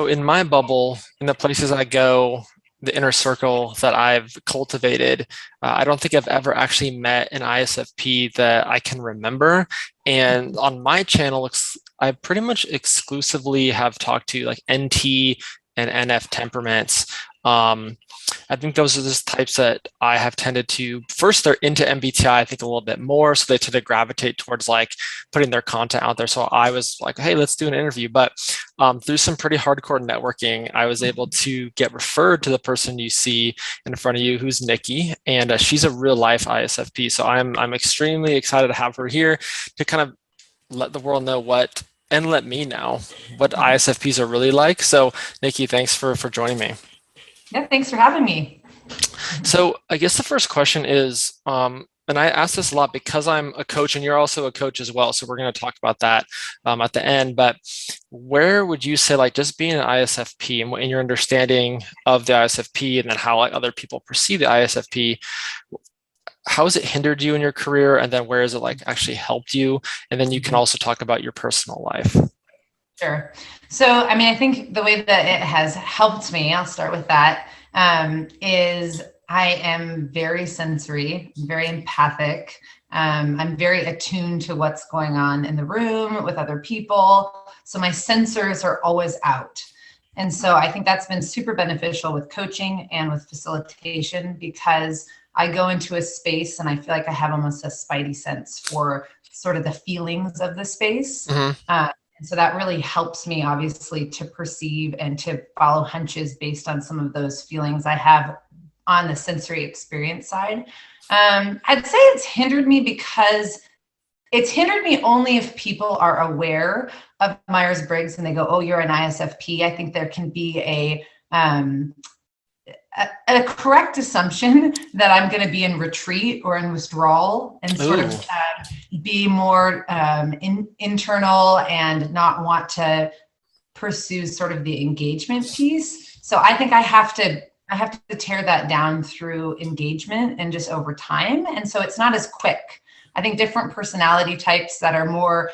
in my bubble, in the places I go, the inner circle that I've cultivated, I don't think I've ever actually met an ISFP that I can remember. And on my channel, I pretty much exclusively have talked to like NT and NF temperaments. I think those are just types that I have tended to, first, they're into MBTI, I think a little bit more. So they tend to gravitate towards like putting their content out there. So I was like, hey, let's do an interview. But through some pretty hardcore networking, I was able to get referred to the person you see in front of you, who's Nikki. And she's a real life ISFP. So I'm extremely excited to have her here to kind of let the world know and let me know what ISFPs are really like. So Nikki, thanks for joining me. Yeah, thanks for having me. So I guess the first question is, and I ask this a lot because I'm a coach and you're also a coach as well. So we're going to talk about that at the end. But where would you say, like, just being an ISFP and your understanding of the ISFP and then how like other people perceive the ISFP, how has it hindered you in your career? And then where has it like actually helped you? And then you can also talk about your personal life. Sure. So, I mean, I think the way that it has helped me, I'll start with that, is I am very sensory, very empathic. I'm very attuned to what's going on in the room with other people. So my sensors are always out. And so I think that's been super beneficial with coaching and with facilitation, because I go into a space and I feel like I have almost a spidey sense for sort of the feelings of the space. Mm-hmm. And so that really helps me, obviously, to perceive and to follow hunches based on some of those feelings I have on the sensory experience side. I'd say it's hindered me because it's hindered me only if people are aware of Myers-Briggs and they go, oh, you're an ISFP. I think there can be a correct assumption that I'm going to be in retreat or in withdrawal and sort of be more internal and not want to pursue sort of the engagement piece. So I think I have to tear that down through engagement and just over time. And so it's not as quick. I think different personality types that are more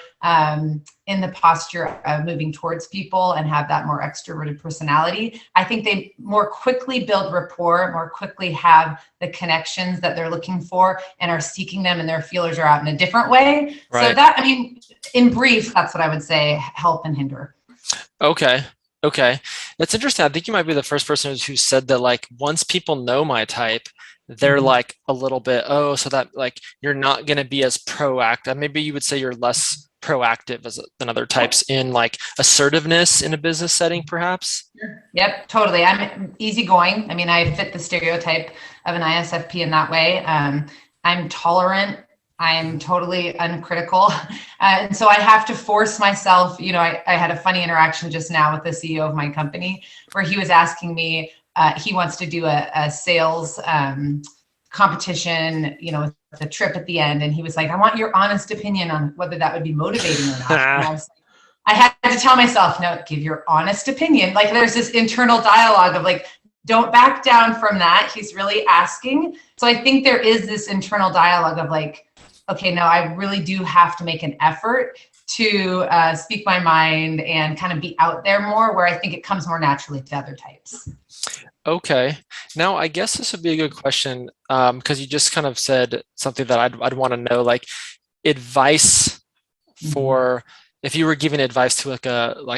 in the posture of moving towards people and have that more extroverted personality, I think they more quickly build rapport, more quickly have the connections that they're looking for and are seeking them, and their feelers are out in a different way. Right. So that, I mean, in brief, that's what I would say, help and hinder. Okay. That's interesting. I think you might be the first person who said that, like, once people know my type, they're like a little bit, so that like you're not going to be as proactive. Maybe you would say you're less proactive than other types in like assertiveness in a business setting, perhaps. Yep, totally. I'm easygoing. I mean, I fit the stereotype of an ISFP in that way. I'm tolerant. I'm totally uncritical. And so I have to force myself, I had a funny interaction just now with the CEO of my company where he was asking me, he wants to do a sales competition, with the trip at the end. And he was like, I want your honest opinion on whether that would be motivating or not. And I had to tell myself, no, give your honest opinion. Like there's this internal dialogue of like, don't back down from that. He's really asking. So I think there is this internal dialogue of like, okay, no, I really do have to make an effort to speak my mind and kind of be out there more, where I think it comes more naturally to other types. Okay. Now, I guess this would be a good question because you just kind of said something that I'd want to know, like advice for if you were giving advice to like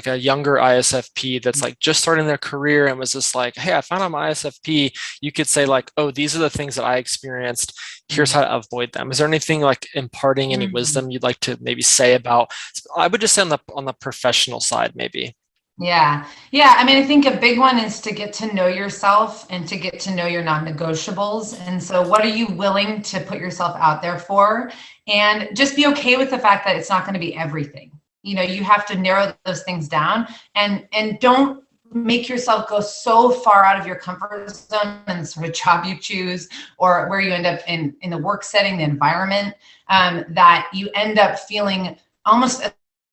a younger ISFP that's like just starting their career and was just like, hey, I found I'm ISFP. You could say like, oh, these are the things that I experienced. Here's how to avoid them. Is there anything like imparting any wisdom you'd like to maybe say about? I would just say on the professional side, maybe. Yeah. I mean, I think a big one is to get to know yourself and to get to know your non-negotiables. And so what are you willing to put yourself out there for? And just be okay with the fact that it's not going to be everything. You have to narrow those things down and don't make yourself go so far out of your comfort zone and the sort of job you choose or where you end up in the work setting, the environment, that you end up feeling almost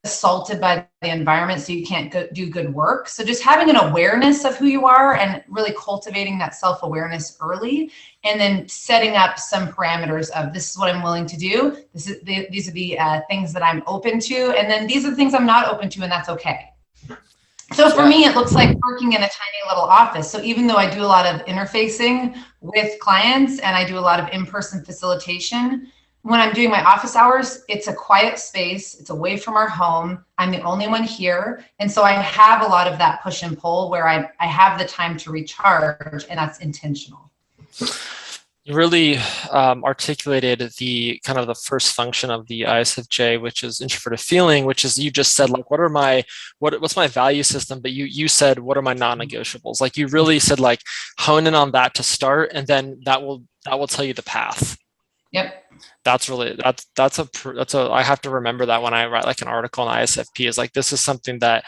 assaulted by the environment, so you can't do good work. So just having an awareness of who you are and really cultivating that self-awareness early, and then setting up some parameters of this is what I'm willing to do. These are the things that I'm open to, and then these are the things I'm not open to, and that's okay. So for Yeah. me, it looks like working in a tiny little office. So even though I do a lot of interfacing with clients and I do a lot of in-person facilitation, when I'm doing my office hours, it's a quiet space. It's away from our home. I'm the only one here. And so I have a lot of that push and pull where I have the time to recharge, and that's intentional. You really articulated the kind of the first function of the ISFJ, which is introverted feeling, which is you just said like, what's my value system? But you said, what are my non-negotiables? Like you really said like hone in on that to start, and then that will tell you the path. Yep. That's really that's a I have to remember that when I write like an article on ISFP is like this is something that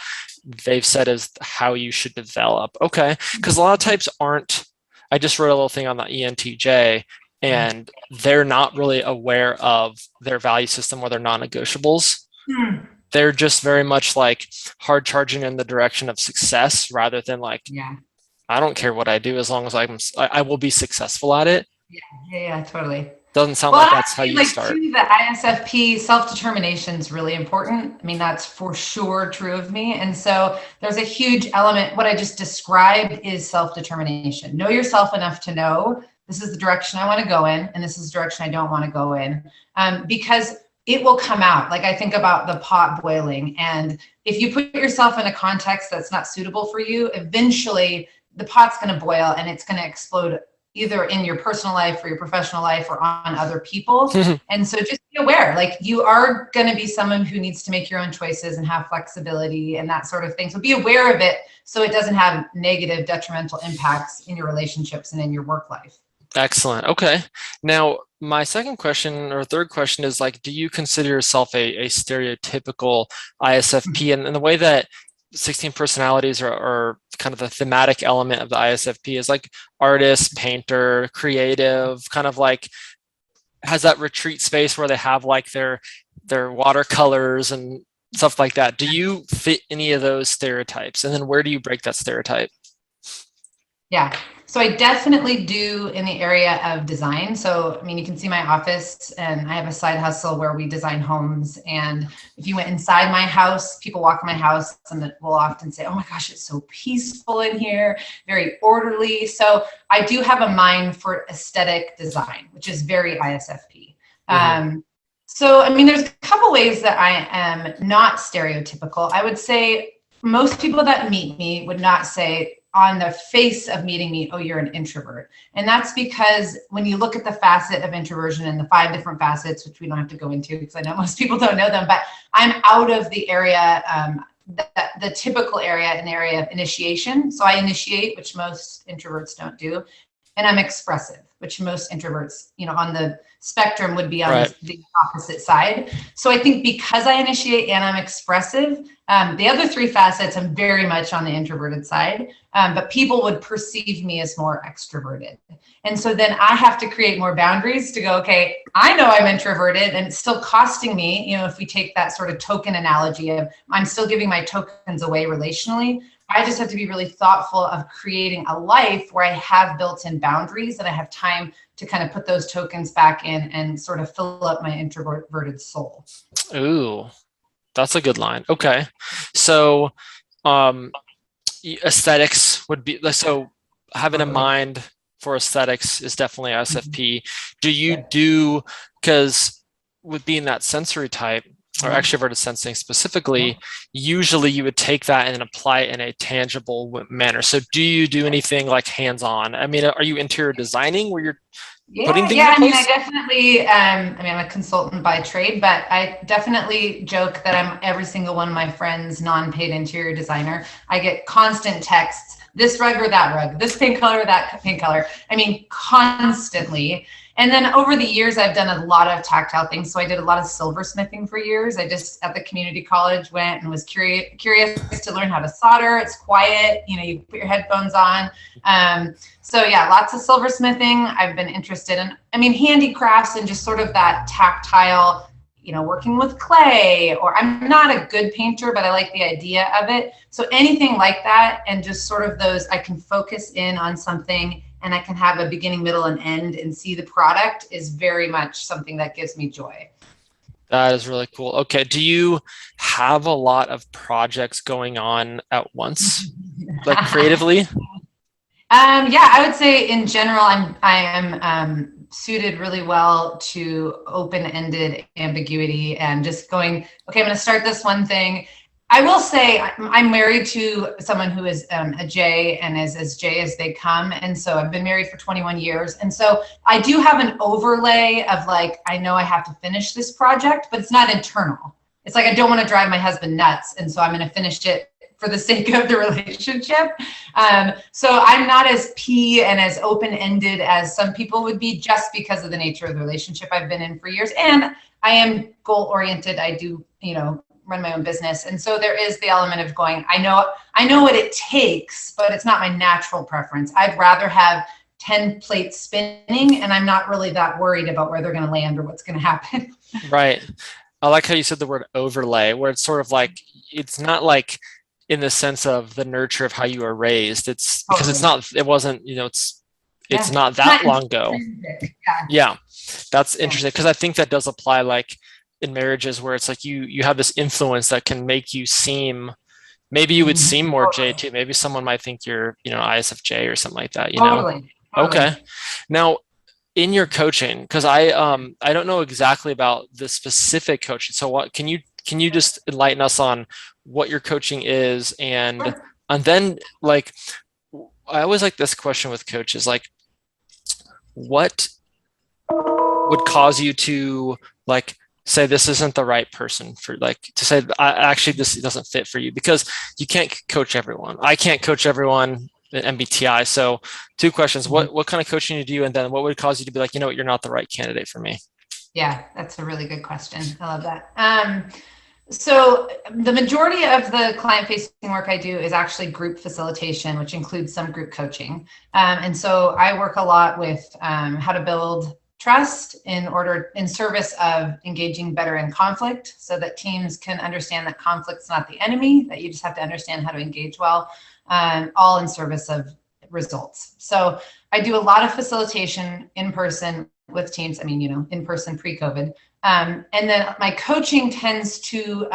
they've said is how you should develop. Okay, because a lot of types aren't. I just wrote a little thing on the ENTJ, and they're not really aware of their value system or their non-negotiables. They're just very much like hard charging in the direction of success rather than like, Yeah. I don't care what I do as long as I will be successful at it. Yeah, totally. Doesn't sound Well, like that's how actually, you like start. too, the ISFP self-determination is really important. I mean, that's for sure true of me. And so there's a huge element. What I just described is self-determination. Know yourself enough to know this is the direction I want to go in, and this is the direction I don't want to go in, because it will come out. Like I think about the pot boiling, and if you put yourself in a context that's not suitable for you, eventually the pot's going to boil and it's going to explode either in your personal life or your professional life or on other people. And so just be aware, like you are going to be someone who needs to make your own choices and have flexibility and that sort of thing. So be aware of it so it doesn't have negative detrimental impacts in your relationships and in your work life. Excellent. Okay. Now, my second question or third question is like, do you consider yourself a stereotypical ISFP? And the way that 16 personalities are kind of the thematic element of the ISFP is like artist, painter, creative, kind of like has that retreat space where they have like their watercolors and stuff like that. Do you fit any of those stereotypes? And then where do you break that stereotype? Yeah. So I definitely do in the area of design. So, I mean, you can see my office and I have a side hustle where we design homes. And if you went inside my house, people walk in my house and will often say, oh my gosh, it's so peaceful in here, very orderly. So I do have a mind for aesthetic design, which is very ISFP. So, I mean, there's a couple ways that I am not stereotypical. I would say most people that meet me would not say, on the face of meeting me, oh, you're an introvert. And that's because when you look at the facet of introversion and the 5 different facets, which we don't have to go into because I know most people don't know them, but I'm out of the area, the typical area in the area of initiation. So I initiate, which most introverts don't do. And I'm expressive, which most introverts, you know, on the spectrum would be on the opposite side. So I think because I initiate and I'm expressive, the other 3 facets, I'm very much on the introverted side, but people would perceive me as more extroverted. And so then I have to create more boundaries to go, okay, I know I'm introverted and it's still costing me, you know, if we take that sort of token analogy of I'm still giving my tokens away relationally, I just have to be really thoughtful of creating a life where I have built-in boundaries and I have time to kind of put those tokens back in and sort of fill up my introverted soul. Ooh, that's a good line. Okay. So aesthetics would be, so having a mind for aesthetics is definitely ISFP. Do you do, because with being that sensory type, or extroverted sensing specifically, usually you would take that and apply it in a tangible manner. So do you do anything like hands-on? I mean, are you interior designing where you're putting things in place? I mean, I definitely, I'm a consultant by trade, but I definitely joke that I'm every single one of my friends' non-paid interior designer. I get constant texts, this rug or that rug, this paint color or that paint color. I mean, constantly. And then over the years, I've done a lot of tactile things. So I did a lot of silversmithing for years. I just, at the community college, went and was curious to learn how to solder. It's quiet, you know, you put your headphones on. So yeah, lots of silversmithing. I've been interested in, I mean, handicrafts and just sort of that tactile, you know, working with clay, or I'm not a good painter, but I like the idea of it. So anything like that, and just sort of those, I can focus in on something and I can have a beginning, middle, and end and see the product is very much something that gives me joy. That is really cool. Okay. Do you have a lot of projects going on at once, like creatively? Yeah, I would say in general, I am suited really well to open-ended ambiguity and just going, okay, I'm going to start this one thing. I will say I'm married to someone who is a J and is as J as they come. And so I've been married for 21 years. And so I do have an overlay of like, I know I have to finish this project, but it's not internal. It's like, I don't want to drive my husband nuts. And so I'm going to finish it for the sake of the relationship. So I'm not as P and as open-ended as some people would be just because of the nature of the relationship I've been in for years. And I am goal-oriented. I do, run my own business. And so there is the element of going, I know what it takes, but it's not my natural preference. I'd rather have 10 plates spinning and I'm not really that worried about where they're going to land or what's going to happen. Right. I like how you said the word overlay, where it's sort of like, it's not like in the sense of the nurture of how you were raised. It's because Totally. it wasn't, it's Yeah. not It's that not long ago. intrinsic. Yeah. Yeah. That's Yeah. interesting because I think that does apply like in marriages where it's like you have this influence that can make you seem, maybe you would seem more J Totally. too. Maybe someone might think you're, ISFJ or something like that. Totally. Okay. Totally. Now in your coaching, because I don't know exactly about the specific coaching. So what can you just enlighten us on what your coaching is and then like I always like this question with coaches, like what would cause you to like say this isn't the right person for like to say actually this doesn't fit for you because you can't coach everyone. I can't coach everyone in MBTI. So two questions. What kind of coaching do you do? And then what would cause you to be like, you know what, you're not the right candidate for me? Yeah, that's a really good question. I love that. So the majority of the client-facing work I do is actually group facilitation, which includes some group coaching. And so I work a lot with how to build trust in service of engaging better in conflict so that teams can understand that conflict's not the enemy, that you just have to understand how to engage well, all in service of results. So I do a lot of facilitation in person with teams. I mean, in person pre-COVID. And then my coaching tends to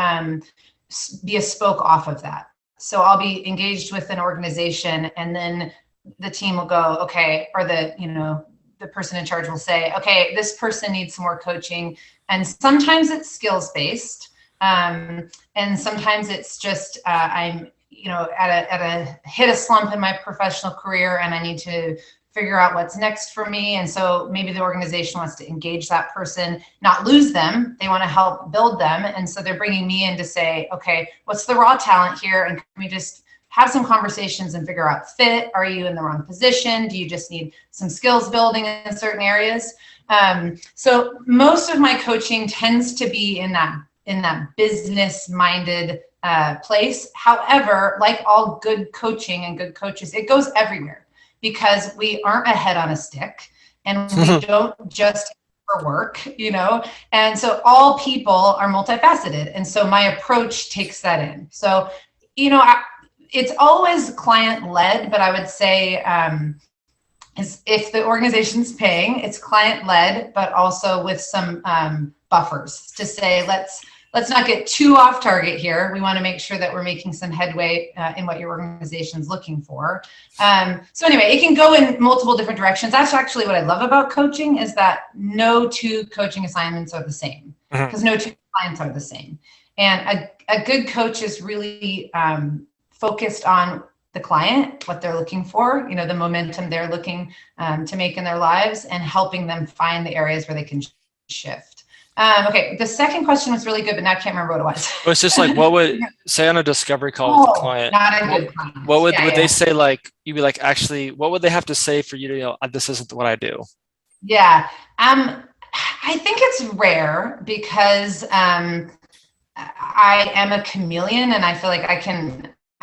be a spoke off of that. So I'll be engaged with an organization and then the team will go, okay, or the person in charge will say, okay, this person needs some more coaching. And sometimes it's skills based. And sometimes it's just, I'm, at a hit a slump in my professional career and I need to figure out what's next for me. And so maybe the organization wants to engage that person, not lose them. They want to help build them. And so they're bringing me in to say, okay, what's the raw talent here? And can we just have some conversations and figure out fit? Are you in the wrong position? Do you just need some skills building in certain areas? So most of my coaching tends to be in that business minded place. However, like all good coaching and good coaches, it goes everywhere. Because we aren't a head on a stick and we don't just for work, and so all people are multifaceted. And so my approach takes that in. So, it's always client led, but I would say if the organization's paying, it's client led, but also with some buffers to say, let's not get too off target here. We want to make sure that we're making some headway in what your organization's looking for. So anyway, it can go in multiple different directions. That's actually what I love about coaching is that no two coaching assignments are the same because no two clients are the same. And a good coach is really focused on the client, what they're looking for, the momentum they're looking to make in their lives and helping them find the areas where they can shift. Okay, the second question was really good, but now I can't remember what it was. It's just like, what would say on a discovery call with the client? Not a good client. What would they say? Like, you'd be like, actually, what would they have to say for you to, this isn't what I do? Yeah, I think it's rare because I am a chameleon, and I feel like I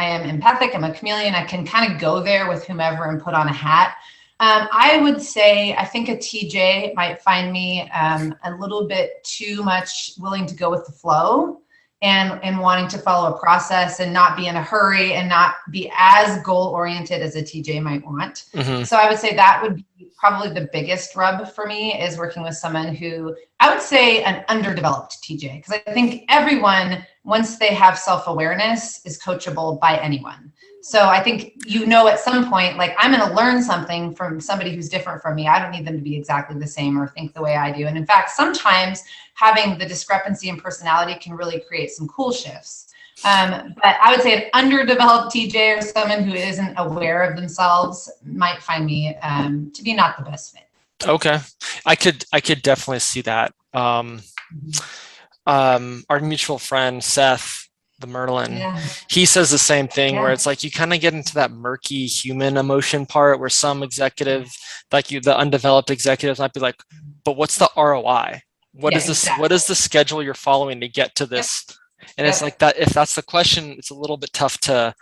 am empathic. I'm a chameleon. I can kind of go there with whomever and put on a hat. I would say, I think a TJ might find me a little bit too much willing to go with the flow and wanting to follow a process and not be in a hurry and not be as goal oriented as a TJ might want. So I would say that would be probably the biggest rub for me, is working with someone who, I would say, an underdeveloped TJ, because I think everyone, once they have self-awareness, is coachable by anyone. So I think, at some point, like, I'm going to learn something from somebody who's different from me. I don't need them to be exactly the same or think the way I do. And in fact, sometimes having the discrepancy in personality can really create some cool shifts. But I would say an underdeveloped TJ or someone who isn't aware of themselves might find me to be not the best fit. Okay. I could definitely see that. Our mutual friend, Seth, the Merlin, he says the same thing, where it's like you kind of get into that murky human emotion part where some executive, like the undeveloped executives, might be like, but what's the ROI? What is this? What is the schedule you're following to get to this? And it's like that. If that's the question, it's a little bit tough to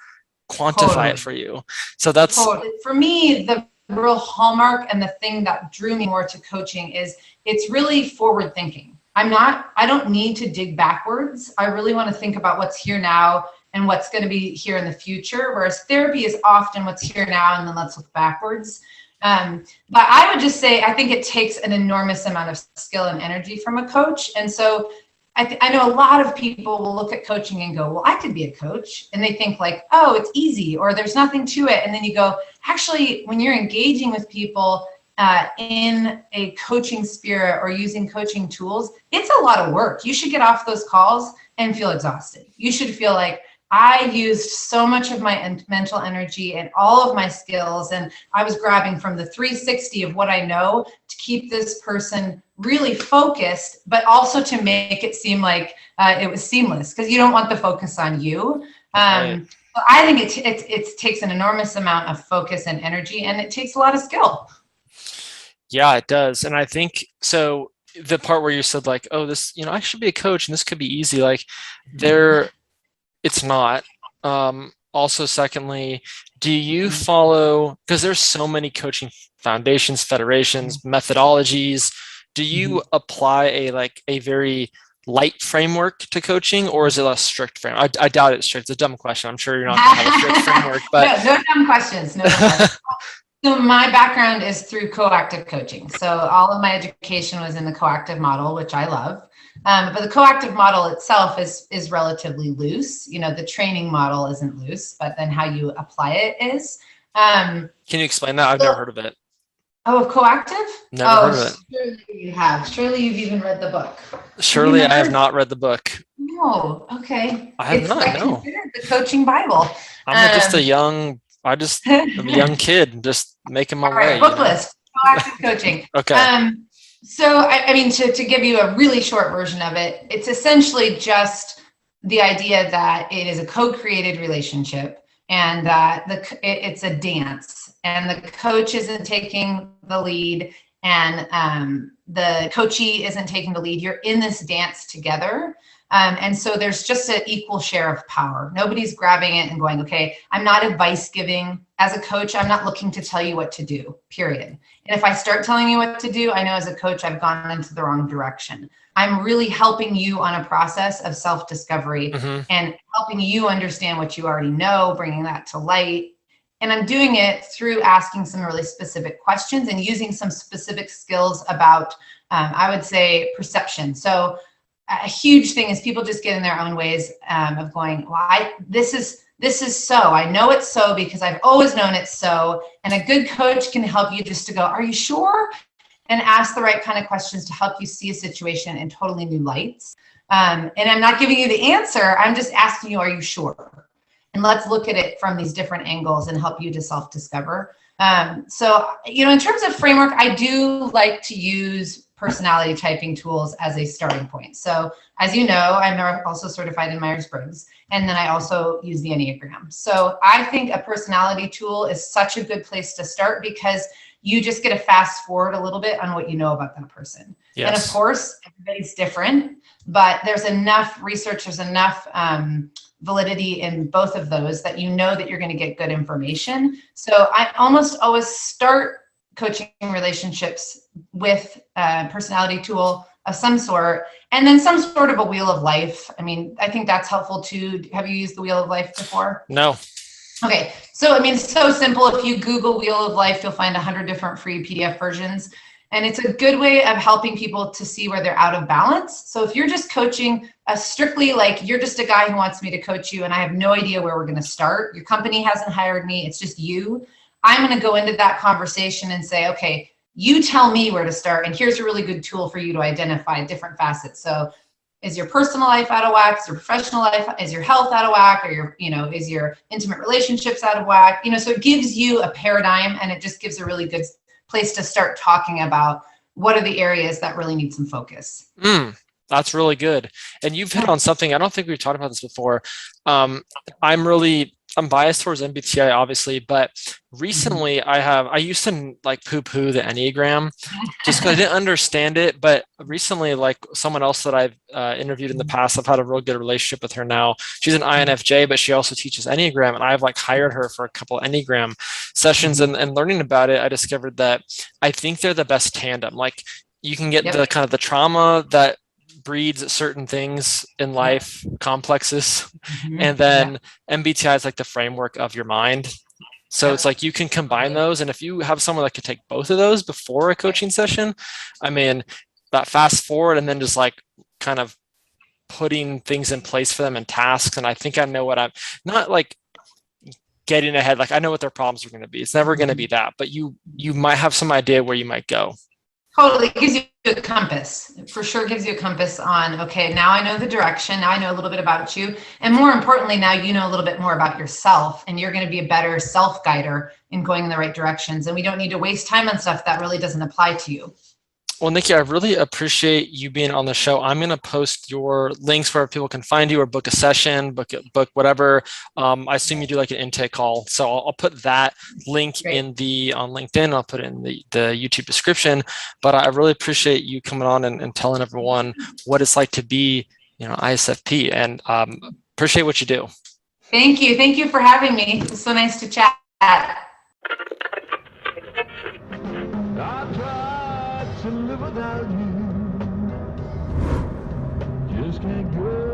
quantify it for you. So that's for me, the real hallmark and the thing that drew me more to coaching is it's really forward thinking. I don't need to dig backwards. I really want to think about what's here now and what's going to be here in the future. Whereas therapy is often what's here now and then let's look backwards. But I would just say, I think it takes an enormous amount of skill and energy from a coach. And so I know a lot of people will look at coaching and go, well, I could be a coach. And they think like, oh, it's easy, or there's nothing to it. And then you go, actually, when you're engaging with people in a coaching spirit or using coaching tools, it's a lot of work. You should get off those calls and feel exhausted. You should feel like, I used so much of my mental energy and all of my skills, and I was grabbing from the 360 of what I know to keep this person really focused, but also to make it seem like it was seamless, because you don't want the focus on you. Right. But I think it takes an enormous amount of focus and energy, and it takes a lot of skill. Yeah, it does. And I think so. The part where you said like, oh, this, I should be a coach and this could be easy. Like it's not. Also, secondly, do you follow, because there's so many coaching foundations, federations, methodologies, do you apply a very light framework to coaching, or is it a strict framework? I doubt it's strict. It's a dumb question. I'm sure you're not going to have a strict framework, but no dumb questions. No dumb questions. So my background is through coactive coaching. So all of my education was in the coactive model, which I love. But the coactive model itself is relatively loose. The training model isn't loose, but then how you apply it is. Can you explain that? I've never heard of it. Oh, of coactive? Never heard of it. Surely you have. Surely you've even read the book. Surely I have not read the book. No. Okay. I have not. No. Considered the coaching Bible. I'm just a young kid, just making my way. Book list. Proactive coaching. Okay. So, I mean, to give you a really short version of it, it's essentially just the idea that it is a co-created relationship, and that it's a dance, and the coach isn't taking the lead, and the coachee isn't taking the lead. You're in this dance together. And so there's just an equal share of power. Nobody's grabbing it and going, okay, I'm not advice giving. As a coach, I'm not looking to tell you what to do, period. And if I start telling you what to do, I know as a coach, I've gone into the wrong direction. I'm really helping you on a process of self-discovery and helping you understand what you already know, bringing that to light. And I'm doing it through asking some really specific questions and using some specific skills about, I would say, perception. So a huge thing is people just get in their own ways of going, well, this is so. I know it's so because I've always known it's so. And a good coach can help you just to go, are you sure? And ask the right kind of questions to help you see a situation in totally new lights. And I'm not giving you the answer. I'm just asking you, are you sure? And let's look at it from these different angles and help you to self-discover. So, in terms of framework, I do like to use personality typing tools as a starting point. So as you know, I'm also certified in Myers-Briggs, and then I also use the Enneagram. So I think a personality tool is such a good place to start, because you just get to fast forward a little bit on what you know about that person. Yes. And of course, everybody's different, but there's enough research, there's enough validity in both of those that you know that you're going to get good information. So I almost always start coaching relationships with a personality tool of some sort, and then some sort of a wheel of life. I mean, I think that's helpful too. Have you used the wheel of life before? No. Okay, so I mean, it's so simple. If you Google Wheel of Life, you'll find 100 different free PDF versions. And it's a good way of helping people to see where they're out of balance. So if you're just coaching strictly like you're just a guy who wants me to coach you and I have no idea where we're going to start, your company hasn't hired me, it's just you, I'm going to go into that conversation and say, okay, you tell me where to start. And here's a really good tool for you to identify different facets. So is your personal life out of whack? Is your professional life? Is your health out of whack? Or your, is your intimate relationships out of whack? So it gives you a paradigm, and it just gives a really good place to start talking about what are the areas that really need some focus. That's really good. And you've hit on something, I don't think we've talked about this before. I'm biased towards MBTI, obviously, but recently I used to like poo-poo the Enneagram just because I didn't understand it. But recently, like someone else that I've interviewed in the past, I've had a real good relationship with her now. She's an INFJ, but she also teaches Enneagram, and I've like hired her for a couple Enneagram sessions. And learning about it, I discovered that I think they're the best tandem. Like you can get the kind of the trauma that breeds certain things in life, complexes, and then MBTI is like the framework of your mind. So it's like you can combine those, and if you have someone that can take both of those before a coaching session, I mean, that fast forward and then just like kind of putting things in place for them and tasks. And I think I know what I'm not like getting ahead. Like I know what their problems are going to be. It's never going to be that, but you might have some idea where you might go. Totally. It gives you a compass. It for sure gives you a compass on, okay, now I know the direction. Now I know a little bit about you. And more importantly, now you know a little bit more about yourself, and you're going to be a better self-guider in going in the right directions. And we don't need to waste time on stuff that really doesn't apply to you. Well, Nikki, I really appreciate you being on the show. I'm going to post your links where people can find you or book a session, book whatever. I assume you do like an intake call. So I'll put that link on LinkedIn. I'll put it in the YouTube description. But I really appreciate you coming on and telling everyone what it's like to be, ISFP, and appreciate what you do. Thank you. Thank you for having me. It's so nice to chat. To live without you, just can't go.